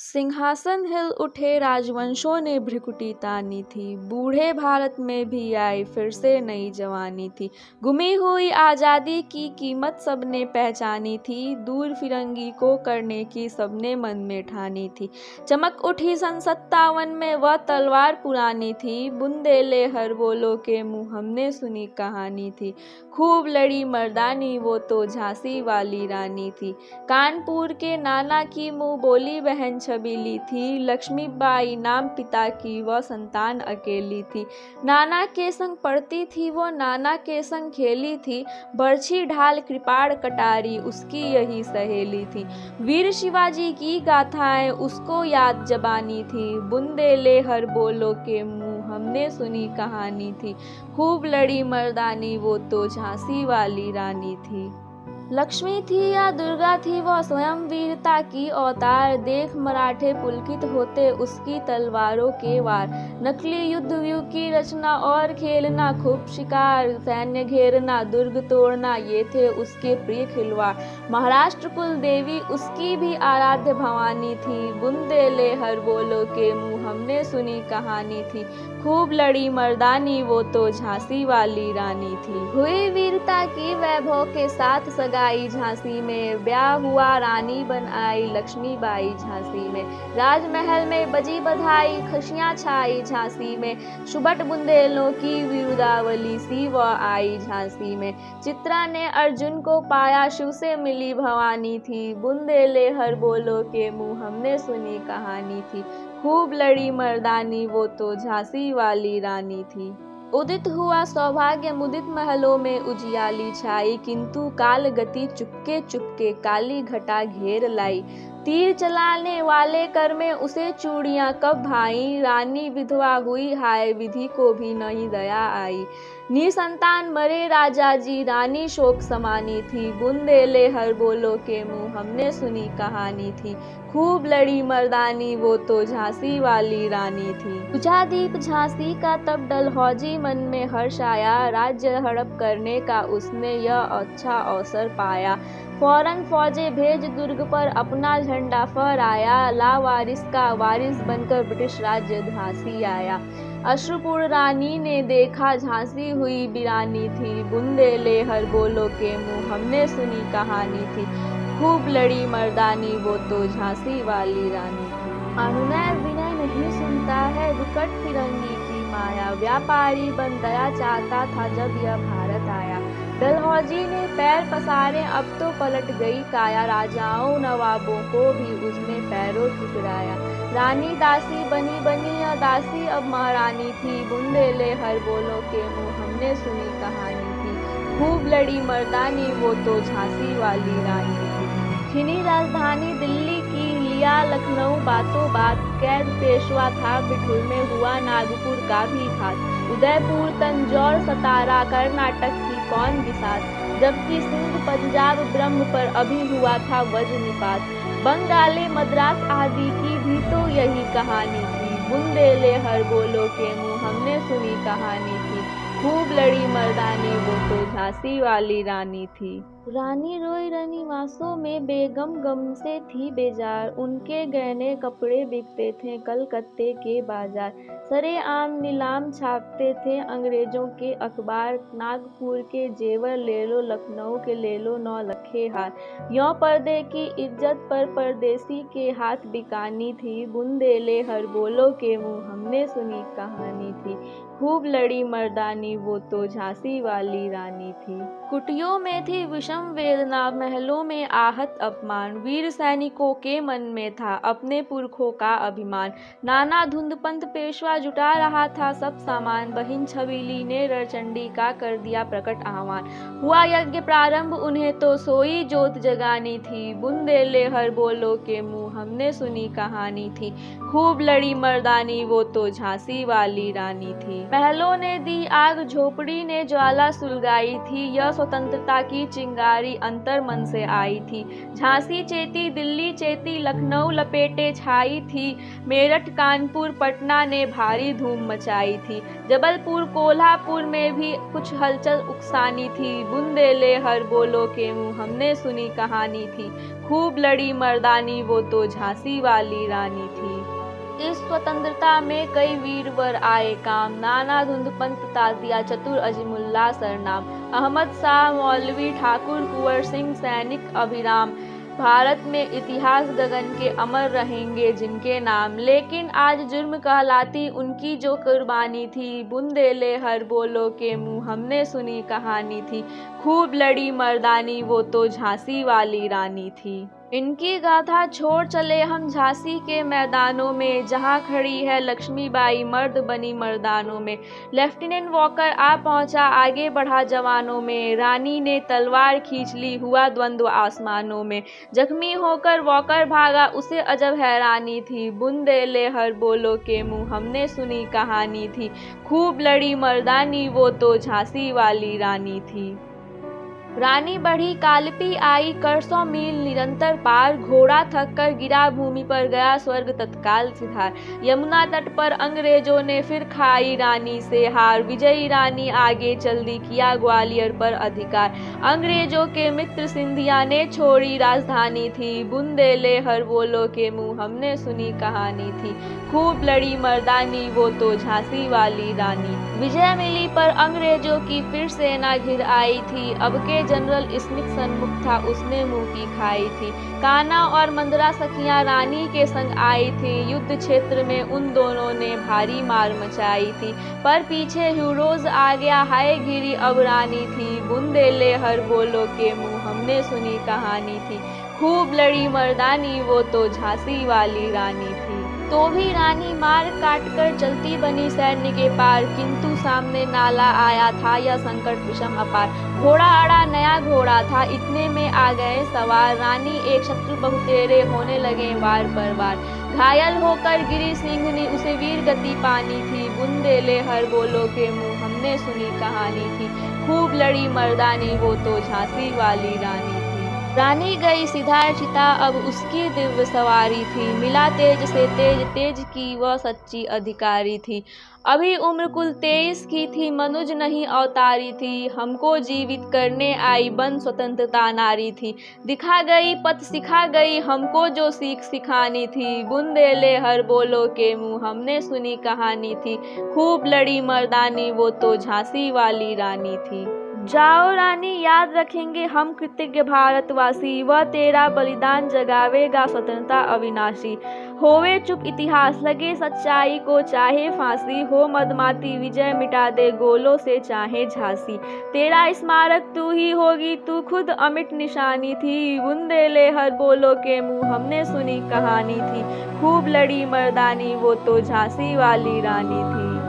सिंहासन हिल उठे राजवंशों ने भ्रिकुटी तानी थी। बूढ़े भारत में भी आई फिर से नई जवानी थी। गुमी हुई आज़ादी की कीमत सबने पहचानी थी। दूर फिरंगी को करने की सबने मन में ठानी थी। चमक उठी सन 57 में वह तलवार पुरानी थी। बुंदेले हर बोलो के मुँह हमने सुनी कहानी थी। खूब लड़ी मर्दानी वो तो झांसी वाली रानी थी। कानपुर के नाना की मुँह बोली बहन छबीली थी। लक्ष्मीबाई नाम पिता की वह संतान अकेली थी। नाना के संग पढ़ती थी वो, नाना के संग खेली थी। बरछी ढाल कृपाण कटारी उसकी यही सहेली थी। वीर शिवाजी की गाथाएं उसको याद जबानी थी। बुंदेले हर बोलो के मुँह हमने सुनी कहानी थी। खूब लड़ी मर्दानी वो तो झांसी वाली रानी थी। लक्ष्मी थी या दुर्गा थी वह स्वयं वीरता की अवतार। देख मराठे पुलकित होते उसकी तलवारों के वार। नकली युद्ध व्यू की रचना और खेलना खूब शिकार। सैन्य घेरना दुर्ग तोड़ना ये थे उसके प्रिय खिलवाड़। महाराष्ट्र कुल देवी उसकी भी आराध्य भवानी थी। बुंदेले हर बोलो के मुँह हमने सुनी कहानी थी। खूब लड़ी मर्दानी वो तो झांसी वाली रानी थी। हुई वीरता की वैभव के साथ सगाई झांसी में। ब्याह हुआ रानी बन आई लक्ष्मीबाई झांसी में। राजमहल में बजी बधाई खुशियाँ छाई झांसी में। शुभट बुंदेलों की वीरदावली सी वह आई झांसी में। चित्रा ने अर्जुन को पाया शिव से मिली भवानी थी। बुंदेले हर बोलो के मुँह हमने सुनी कहानी थी। खूब लड़ी मर्दानी वो तो झांसी वाली रानी थी। उदित हुआ सौभाग्य मुदित महलों में उजियाली छाई। किंतु काल गति चुपके चुपके काली घटा घेर लाई। तीर चलाने वाले कर में उसे चूड़ियां कब भाई। रानी विधवा हुई हाय विधि को भी नहीं दया आई। निसंतान मरे राजा जी रानी शोक समानी थी। बुंदेले हर बोलो के मुँह हमने सुनी कहानी थी। खूब लड़ी मर्दानी वो तो झांसी वाली रानी थी। बुझा दीप झांसी का तब डलहौजी मन में हर्ष आया। राज्य हड़प करने का उसने यह अच्छा अवसर पाया। फौरन फौजे भेज दुर्ग पर अपना झंडा फहराया। लावारिस का वारिस बनकर ब्रिटिश राज्य झांसी आया। अश्रुपूर्ण रानी ने देखा झांसी हुई वीरानी थी। बुंदेले हर बोलो के मुँह हमने सुनी कहानी थी। खूब लड़ी मर्दानी वो तो झांसी वाली रानी थी। अनुनय विनय नहीं सुनता है विकट फिरंगी की माया। व्यापारी बन दया चाहता था जब यह भारत आया। डलहौजी ने पैर पसारे अब तो पलट गई काया। राजाओं नवाबों को भी उसने पैरों ठुकराया। रानी दासी बनी बनी या दासी अब महारानी थी। बुंदेले हर बोलो के मुँह हमने सुनी कहानी थी। खूब लड़ी मर्दानी वो तो झांसी वाली रानी थी। खिनी राजधानी दिल्ली की लिया लखनऊ बातों बात। कैद पेशवा था बिठूर में हुआ नागपुर का भी घात। उदयपुर तंजौर सतारा कर्नाटक की कौन बिसात। जबकि सिंध पंजाब ब्रह्म पर अभी हुआ था वज्रनिपात। बंगाले मद्रास आदि की भी तो यही कहानी थी। बुंदेले हर बोलो के मुँह हमने सुनी कहानी थी। खूब लड़ी मर्दानी वो तो झांसी वाली रानी थी। रानी रोई रनिवासों में बेगम गम से थी बेजार। उनके गहने कपड़े बिकते थे कलकत्ते के बाजार। सरेआम नीलाम छापते थे अंग्रेजों के अखबार। नागपुर के जेवर ले लो लखनऊ के ले लो 9 लखे हार। यों पर्दे की इज्जत पर परदेसी के हाथ बिकानी थी। बुंदेले हर बोलो के मुँह हमने सुनी कहानी थी। खूब लड़ी मर्दानी वो तो झांसी वाली रानी थी। कुटियों में थी विषम वेदना महलों में आहत अपमान। वीर सैनिकों के मन में था अपने पुरखों का अभिमान। नाना धुंधपंथ पेशवा जुटा रहा था सब सामान। बहिन छबीली ने रणचंडी का कर दिया प्रकट आह्वान। हुआ यज्ञ प्रारंभ उन्हें तो सोई जोत जगानी थी। बुंदेले हर बोलो के मुँह हमने सुनी कहानी थी। खूब लड़ी मर्दानी वो तो झांसी वाली रानी थी। महलों ने दी आग झोपड़ी ने ज्वाला सुलगाई थी। यह स्वतंत्रता की चिंगारी चिंगारी अंतर मन से आई थी। झांसी चेती, दिल्ली चेती, लखनऊ लपेटे छाई थी। मेरठ कानपुर पटना ने भारी धूम मचाई थी। जबलपुर कोल्हापुर में भी कुछ हलचल उकसानी थी। बुंदेले हर बोलो के मुँह हमने सुनी कहानी थी। खूब लड़ी मर्दानी वो तो झांसी वाली रानी थी। इस स्वतंत्रता में कई वीरवर आए काम। नाना धुंधपंत तातिया चतुर अजीमुल्ला सरनाम। अहमद शाह मौलवी ठाकुर कुंवर सिंह सैनिक अभिराम। भारत में इतिहास गगन के अमर रहेंगे जिनके नाम। लेकिन आज जुर्म कहलाती उनकी जो कुर्बानी थी। बुंदेले हर बोलो के मुँह हमने सुनी कहानी थी। खूब लड़ी मर्दानी वो तो झांसी वाली रानी थी। इनकी गाथा छोड़ चले हम झांसी के मैदानों में, जहां खड़ी है लक्ष्मीबाई मर्द बनी मर्दानों में। लेफ्टिनेंट वॉकर आ पहुंचा, आगे बढ़ा जवानों में। रानी ने तलवार खींच ली, हुआ द्वंद्व आसमानों में। जख्मी होकर वॉकर भागा, उसे अजब हैरानी थी। बुंदेले हर बोलो के मुँह हमने सुनी कहानी थी। खूब लड़ी मर्दानी वो तो झांसी वाली रानी थी। रानी बढ़ी कालपी आई, कर 100 मील निरंतर पार। घोड़ा थक कर गिरा भूमि पर, गया स्वर्ग तत्काल सिधार। यमुना तट पर अंग्रेजों ने फिर खाई रानी से हार। विजयी रानी आगे चल दी, किया ग्वालियर पर अधिकार। अंग्रेजों के मित्र सिंधिया ने छोड़ी राजधानी थी। बुंदेले हर बोलो के मुँह हमने सुनी कहानी थी। खूब लड़ी मर्दानी वो तो झांसी वाली रानी। विजय मिली पर अंग्रेजों की फिर सेना घिर आई थी। अब के जनरल स्मिथ सन्मुख था, उसने मुंह की खाई थी। कान्हा और मंदरा सखियां रानी के संग आई थी। युद्ध क्षेत्र में उन दोनों ने भारी मार मचाई थी। पर पीछे हीरोज आ गया, हाय गिरी अब रानी थी। बुंदेले हर बोलो के मुँह हमने सुनी कहानी थी। खूब लड़ी मर्दानी वो तो झांसी वाली रानी थी। तो भी रानी मार काट कर चलती बनी सैन्य के पार। किंतु सामने नाला आया था, यह संकट विषम अपार। घोड़ा अड़ा नया घोड़ा था, इतने में आ गए सवार। रानी एक शत्रु बहुतेरे, होने लगे वार पर वार। घायल होकर गिरी सिंहनी, उसे वीर गति पानी थी। बुंदेले हर बोलो के मुँह हमने सुनी कहानी थी। खूब लड़ी मर्दानी वो तो झांसी वाली रानी थी। रानी गई सिधार चिता, अब उसकी दिव्य सवारी थी। मिला तेज से तेज, तेज की वह सच्ची अधिकारी थी। अभी उम्र कुल 23 की थी, मनुज नहीं अवतारी थी। हमको जीवित करने आई, बन स्वतंत्रता नारी थी। दिखा गई पथ सिखा गई, हमको जो सीख सिखानी थी। बुंदेले हर बोलो के मुँह हमने सुनी कहानी थी। खूब लड़ी मर्दानी वो तो झांसी वाली रानी थी। जाओ रानी, याद रखेंगे हम कृतज्ञ भारतवासी। वह तेरा बलिदान जगावेगा स्वतंत्रता अविनाशी। होवे चुप इतिहास, लगे सच्चाई को चाहे फांसी। हो मदमाती विजय, मिटा दे गोलों से चाहे झांसी। तेरा स्मारक तू ही होगी, तू खुद अमिट निशानी थी। बुंदेले हर बोलो के मुँह हमने सुनी कहानी थी। खूब लड़ी मर्दानी वो तो झांसी वाली रानी थी।